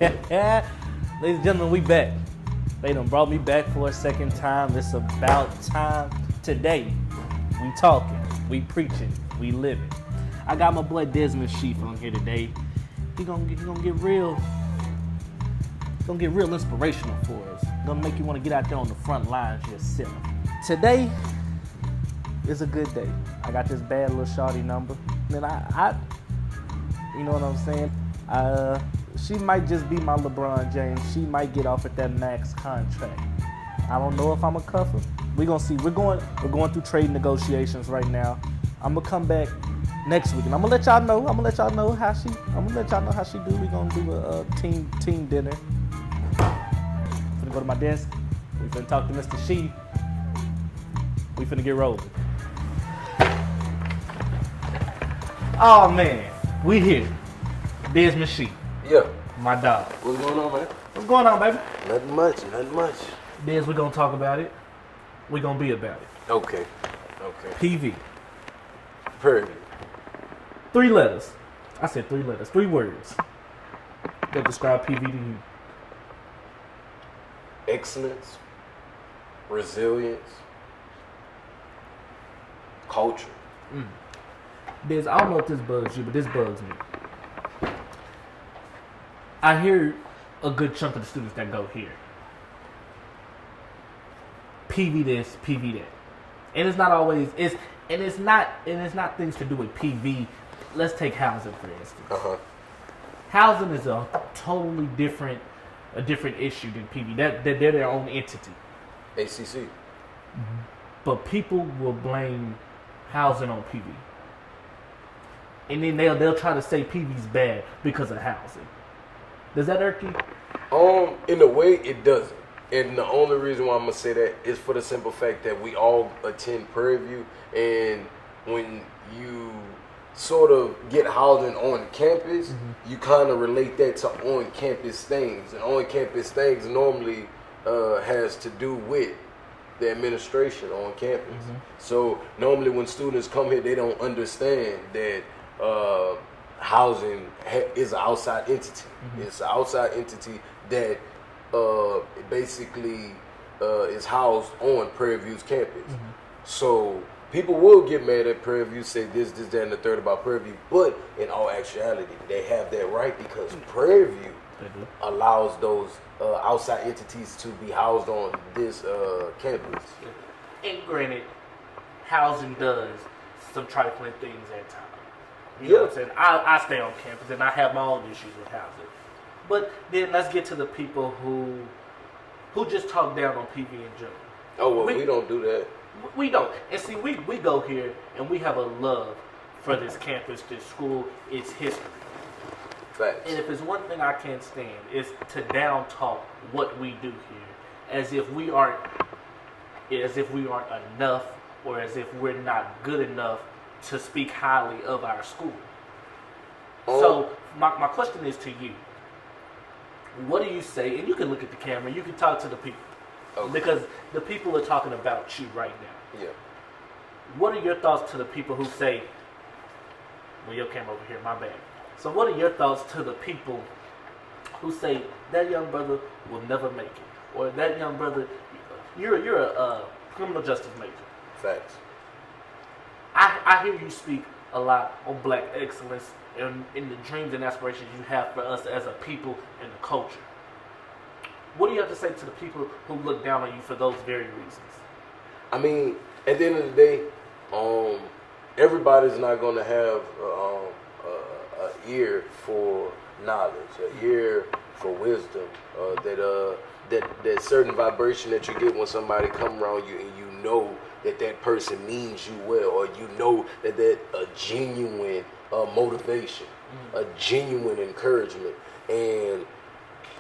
Ladies and gentlemen, we back. They done brought me back for a second time. It's about time. Today, we talking, we preaching, we living. I got my boy Desmond Shief on here today. He gonna get real. Gonna get real inspirational for us. Gonna make you want to get out there on the front lines yourself. Today is a good day. I got this bad little shawty number. And I you know what I'm saying? She might just be my LeBron James. She might get off at that max contract. I don't know if I'm a cuffer. We're gonna see. We're going through trade negotiations right now. I'm gonna come back next week and I'm gonna let y'all know. I'm gonna let y'all know how she do. We're gonna do a team dinner. Finna go to my desk. We finna talk to Mr. Shief. We finna get rolling. Oh man, we here. Desmond Shief. Yeah. My dog. What's going on, man? What's going on, baby? Nothing much. Des, we're gonna talk about it. We're gonna be about it. Okay. PV. Prairie. 3 letters. I said 3 letters. 3 words that describe PV to you. Excellence, resilience, culture. Des, I don't know if this bugs you, but this bugs me. I hear a good chunk of the students that go here. PV this, PV that. And it's not always it's not things to do with PV. Let's take housing for instance. Housing is a totally different issue than PV. They're their own entity. ACC. But people will blame housing on PV. And then they'll try to say PV's bad because of housing. Does that irk you? In a way, it doesn't. And the only reason why I'm gonna say that is for the simple fact that we all attend Prairie View, and when you sort of get housing on campus, you kind of relate that to on-campus things, and on-campus things normally has to do with the administration on campus. So normally when students come here, they don't understand that housing is an outside entity. It's an outside entity that basically is housed on Prairie View's campus. So people will get mad at Prairie View, say this, that, and the third about Prairie View, but in all actuality, they have that right because Prairie View allows those outside entities to be housed on this campus. And granted, housing does some trifling things at times. You know what I'm saying? I stay on campus and I have my own issues with housing. But then let's get to the people who just talk down on PV in general. Oh, well, we don't do that. We don't. And see, we go here and we have a love for this campus, this school, its history. Facts. And if it's one thing I can't stand, is to down talk what we do here as if we aren't enough or as if we're not good enough to speak highly of our school. So my question is to you. What do you say? And you can look at the camera. You can talk to the people. Because the people are talking about you right now. Yeah. What are your thoughts to the people who say, well, your camera over here, my bad. So what are your thoughts to the people who say, that young brother will never make it? Or that young brother, you're a criminal justice major. Facts. I hear you speak a lot on black excellence and in the dreams and aspirations you have for us as a people and the culture. What do you have to say to the people who look down on you for those very reasons? I mean, at the end of the day, everybody's not going to have an ear for knowledge, an ear for wisdom, that certain vibration that you get when somebody come around you and you know that person means you well, or you know that a genuine motivation, a genuine encouragement, and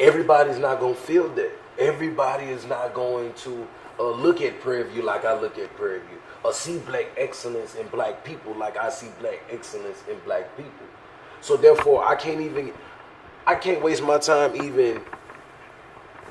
everybody's not going to feel that. Everybody is not going to look at Prairie View like I look at Prairie View, or see black excellence in black people like I see black excellence in black people. So therefore, I can't waste my time even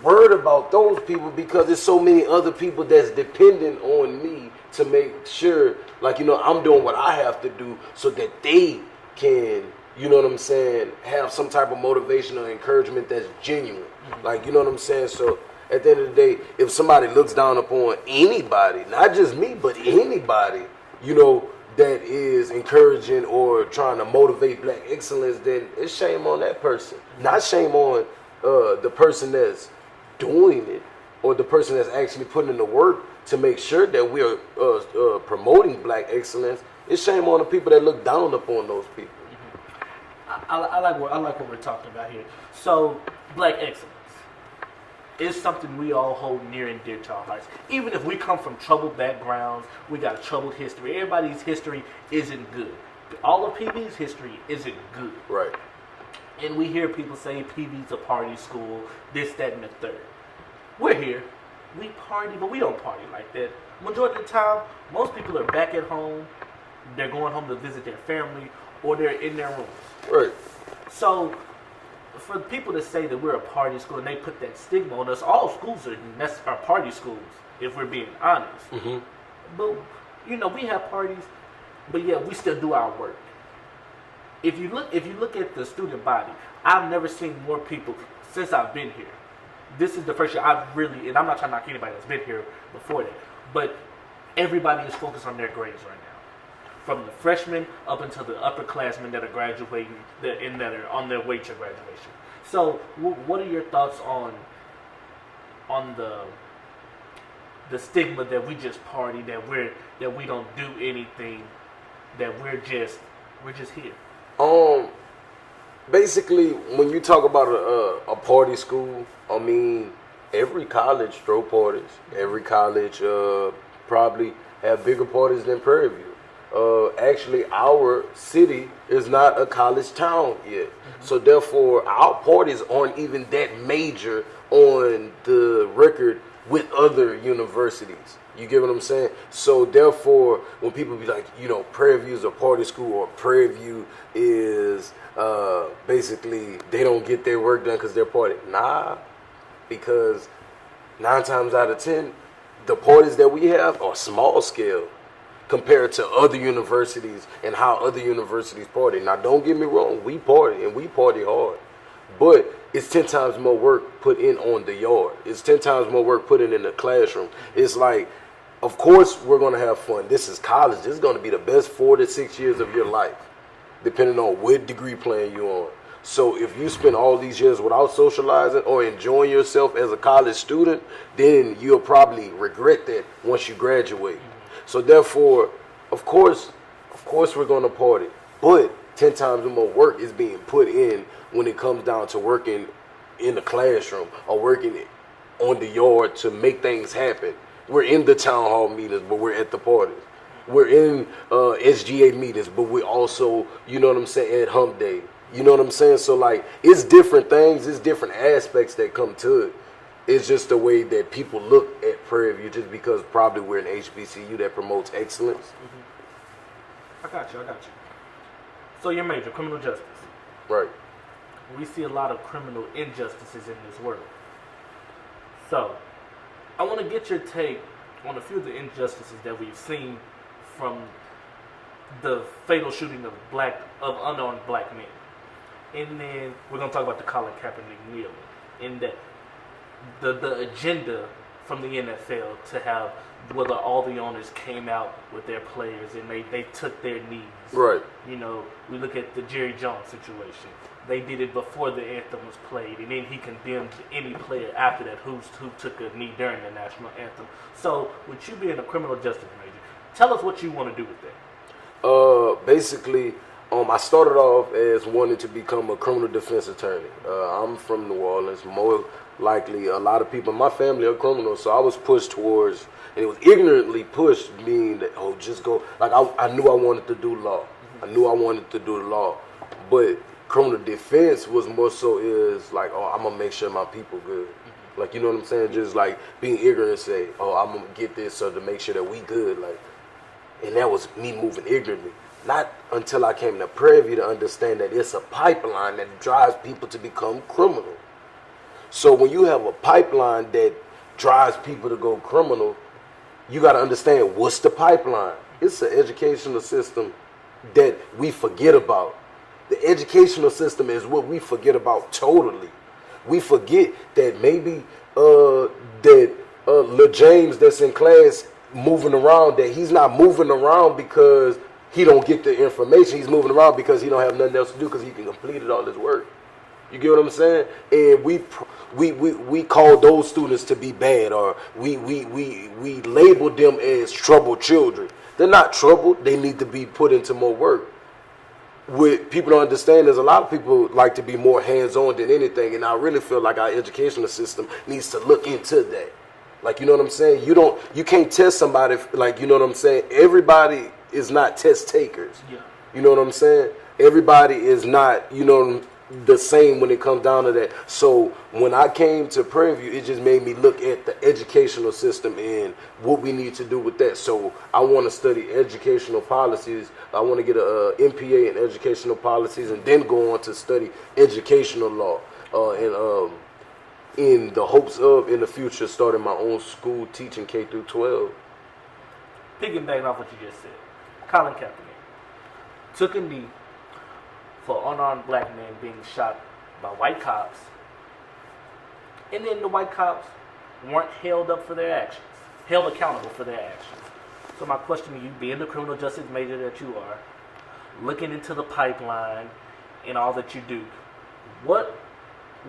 worried about those people, because there's so many other people that's dependent on me to make sure, like, I'm doing what I have to do so that they can, you know what I'm saying, have some type of motivation or encouragement that's genuine. Like, you know what I'm saying? So at the end of the day, if somebody looks down upon anybody, not just me, but anybody, you know, that is encouraging or trying to motivate black excellence, then it's shame on that person. Not shame on the person that's doing it or the person that's actually putting in the work to make sure that we are promoting black excellence. It's shame on the people that look down upon those people. I like what we're talking about here. So, black excellence is something we all hold near and dear to our hearts. Even if we come from troubled backgrounds, we got a troubled history. Everybody's history isn't good. All of PB's history isn't good. Right. And we hear people say PB's a party school, this, that, and the third. We're here. We party, but we don't party like that. Majority of the time, most people are back at home. They're going home to visit their family, or they're in their rooms. Right. So, for people to say that we're a party school and they put that stigma on us, all schools are party schools, if we're being honest. Mm-hmm. But, you know, we have parties, but yeah, we still do our work. If you look at the student body, I've never seen more people since I've been here. This is the first year I've really, and I'm not trying to knock anybody that's been here before that, but everybody is focused on their grades right now. From the freshmen up until the upperclassmen that are graduating and that are on their way to graduation. So, what are your thoughts on the stigma that we just party, that we don't do anything, that we're just here? Basically, when you talk about a party school, I mean, every college throw parties. Every college probably have bigger parties than Prairie View. Actually, our city is not a college town yet. Mm-hmm. So therefore, our parties aren't even that major on the record with other universities. You get what I'm saying? So therefore, when people be like, you know, Prairie View is a party school, or Prairie View is basically they don't get their work done because they're party. Nah, because 9 times out of 10, the parties that we have are small scale compared to other universities and how other universities party. Now, don't get me wrong, we party and we party hard, but it's 10 times more work put in on the yard. It's 10 times more work put in the classroom. It's like, of course, we're going to have fun. This is college. This is going to be the best 4 to 6 years of your life, depending on what degree plan you're on. So if you spend all these years without socializing or enjoying yourself as a college student, then you'll probably regret that once you graduate. So therefore, of course we're going to party, but 10 times more work is being put in when it comes down to working in the classroom or working on the yard to make things happen. We're in the town hall meetings, but we're at the parties. We're in SGA meetings, but we're also, you know what I'm saying, at Hump Day. You know what I'm saying? So, like, it's different things, it's different aspects that come to it. It's just the way that people look at Prairie View, just because probably we're an HBCU that promotes excellence. Mm-hmm. I got you. So your major, criminal justice. Right. We see a lot of criminal injustices in this world. So, I want to get your take on a few of the injustices that we've seen from the fatal shooting of unarmed black men. And then we're going to talk about the Colin Kaepernick kneeling. And that the agenda from the NFL to have whether all the owners came out with their players and they took their knees. Right. You know, we look at the Jerry Jones situation. They did it before the anthem was played, and then he condemned any player after that who took a knee during the national anthem. So, with you being a criminal justice major, tell us what you want to do with that. Basically, I started off as wanting to become a criminal defense attorney. I'm from New Orleans. More likely, a lot of people in my family are criminals, so I was pushed towards, and it was ignorantly pushed, meaning that, just go. Like, I knew I wanted to do law. Mm-hmm. I knew I wanted to do the law. But criminal defense was more so is like, I'm going to make sure my people good. Mm-hmm. Like, you know what I'm saying? Just like being ignorant and say, I'm going to get this so to make sure that we good. Like, and that was me moving ignorantly. Not until I came to Prairie View to understand that it's a pipeline that drives people to become criminal. So when you have a pipeline that drives people to go criminal, you got to understand what's the pipeline. It's an educational system that we forget about. The educational system is what we forget about totally. We forget that maybe Lil James that's in class moving around, that he's not moving around because he don't get the information. He's moving around because he don't have nothing else to do because he can complete all his work. You get what I'm saying? And we call those students to be bad, or we label them as troubled children. They're not troubled. They need to be put into more work. What people don't understand is a lot of people like to be more hands-on than anything, and I really feel like our educational system needs to look into that. Like, you know what I'm saying? You can't test somebody, like, you know what I'm saying? Everybody is not test takers. Yeah. You know what I'm saying? Everybody is not, you know, the same when it comes down to that. So when I came to Prairie View, it just made me look at the educational system and what we need to do with that. So I want to study educational policies. I want to get a MPA in educational policies, and then go on to study educational law, and in the hopes of, in the future, starting my own school teaching K through 12. Piggybacking off what you just said, Colin Kaepernick took a knee for unarmed black men being shot by white cops, and then the white cops weren't held accountable for their actions. So my question to you, being the criminal justice major that you are, looking into the pipeline and all that you do, what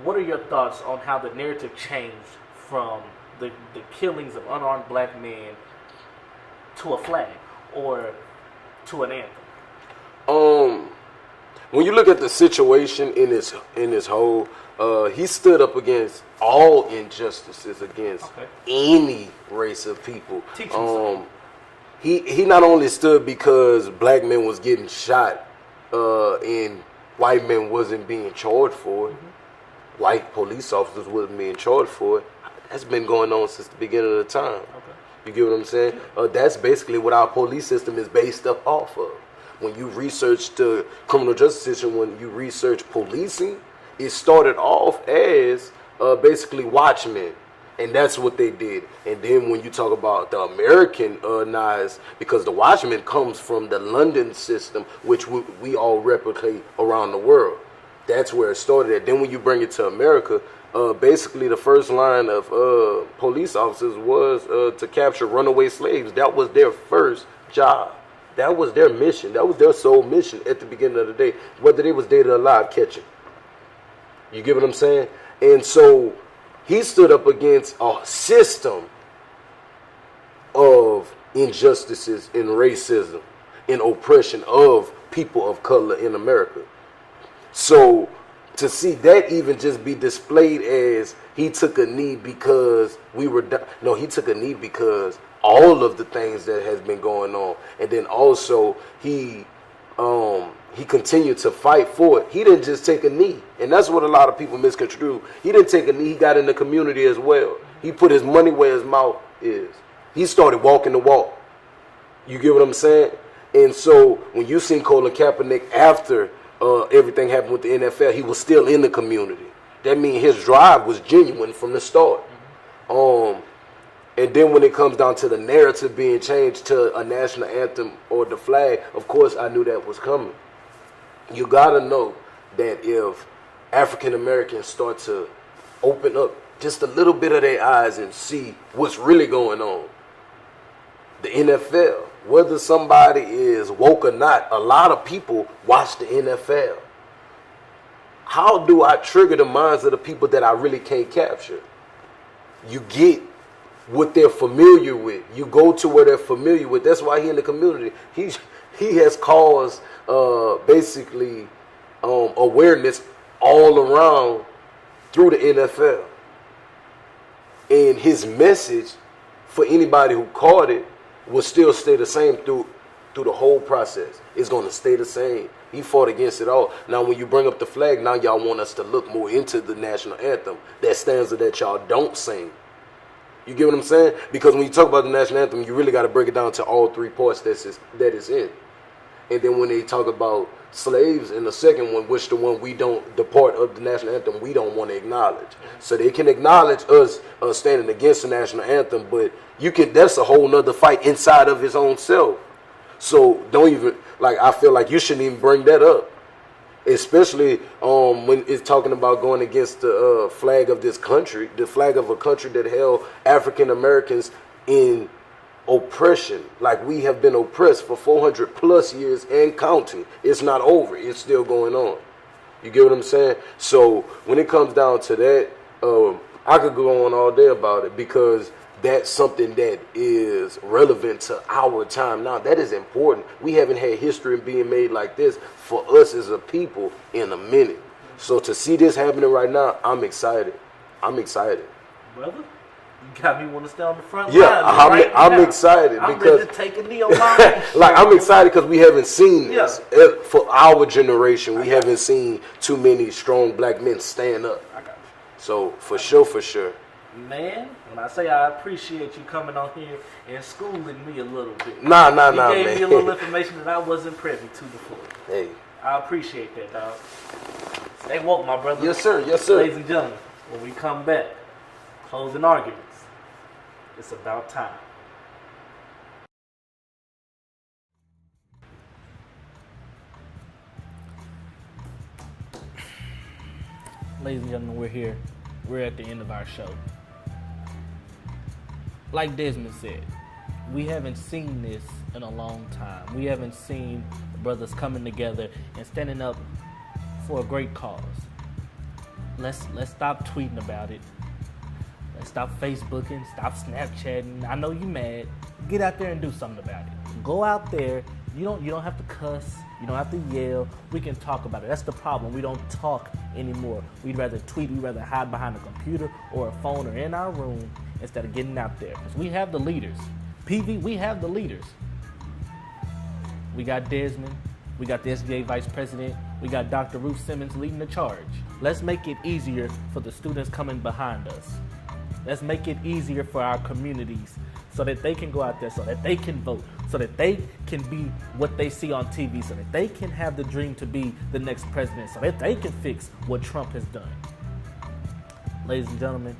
are your thoughts on how the narrative changed from the killings of unarmed black men to a flag or to an anthem? When you look at the situation in this whole, he stood up against all injustices against any race of people. He not only stood because black men was getting shot, and white men wasn't being charged for it. Mm-hmm. White police officers wasn't being charged for it. That's been going on since the beginning of the time. Okay. You get what I'm saying? That's basically what our police system is based up off of. When you research the criminal justice system, when you research policing, it started off as basically watchmen. And that's what they did. And then when you talk about the Americanized, because the watchman comes from the London system, which we all replicate around the world. That's where it started at. Then when you bring it to America, basically the first line of police officers was to capture runaway slaves. That was their first job. That was their mission. That was their sole mission at the beginning of the day, whether they was dead or alive, catching. You get what I'm saying? And so he stood up against a system of injustices and racism and oppression of people of color in America. So to see that even just be displayed as he took a knee because he took a knee because all of the things that has been going on, and then also he continued to fight for it. He didn't just take a knee, and that's what a lot of people misconstrue. He didn't take a knee; he got in the community as well. He put his money where his mouth is. He started walking the walk. You get what I'm saying? And so when you seen Colin Kaepernick after everything happened with the NFL, he was still in the community. That means his drive was genuine from the start. And then when it comes down to the narrative being changed to a national anthem or the flag, of course I knew that was coming. You gotta know that if African Americans start to open up just a little bit of their eyes and see what's really going on, the NFL, whether somebody is woke or not, a lot of people watch the NFL. How do I trigger the minds of the people that I really can't capture? You get what they're familiar with. You go to where they're familiar with. That's why he in the community. He has caused basically awareness all around through the NFL. And his message for anybody who caught it will still stay the same through the whole process. It's going to stay the same. He fought against it all. Now, when you bring up the flag, now y'all want us to look more into the national anthem, that stanza that y'all don't sing. You get what I'm saying? Because when you talk about the national anthem, you really got to break it down to all three parts that is in. And then when they talk about slaves in the second one, which the one we don't, the part of the national anthem we don't want to acknowledge. So they can acknowledge us standing against the national anthem, but that's a whole nother fight inside of his own self. So don't even, I feel like you shouldn't even bring that up. especially when it's talking about going against the flag of this country, the flag of a country that held African Americans in oppression. Like, we have been oppressed for 400 plus years and counting. It's not over. It's still going on. You get what I'm saying? So when it comes down to that, I could go on all day about it, because that's something that is relevant to our time now. That is important. We haven't had history being made like this for us as a people in a minute. So to see this happening right now, I'm excited. I'm excited. Brother, you got me want to stay on the front Yeah, line. I'm excited I'm because ready to take a knee on my like, I'm excited because we haven't seen this. For our generation. We haven't seen too many strong black men stand up. I got you. So for sure. Man, when I say I appreciate you coming on here and schooling me a little bit. Nah, you gave man. me a little information that I wasn't privy to before. Hey. I appreciate that, dog. Stay woke, my brother. Yes, sir. Ladies and gentlemen, when we come back, closing arguments, it's about time. Ladies and gentlemen, we're here. We're at the end of our show. Like Desmond said, we haven't seen this in a long time. We haven't seen brothers coming together and standing up for a great cause. Let's stop tweeting about it. Let's stop Facebooking, stop Snapchatting. I know you mad. Get out there and do something about it. Go out there. You don't have to cuss. You don't have to yell. We can talk about it. That's the problem. We don't talk anymore. We'd rather tweet. We'd rather hide behind a computer or a phone or in our room instead of getting out there. Because we have the leaders. PV, we have the leaders. We got Desmond. We got the SGA Vice President. We got Dr. Ruth Simmons leading the charge. Let's make it easier for the students coming behind us. Let's make it easier for our communities so that they can go out there, so that they can vote, so that they can be what they see on TV, so that they can have the dream to be the next president, so that they can fix what Trump has done. Ladies and gentlemen,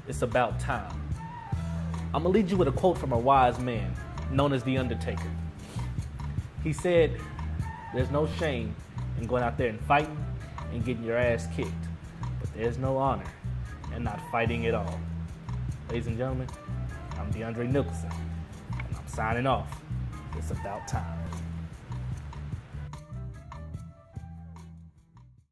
it's about time. I'm going to lead you with a quote from a wise man known as The Undertaker. He said, there's no shame in going out there and fighting and getting your ass kicked, but there's no honor in not fighting at all. Ladies and gentlemen, I'm Deandre Nicholson, and I'm signing off. It's about time.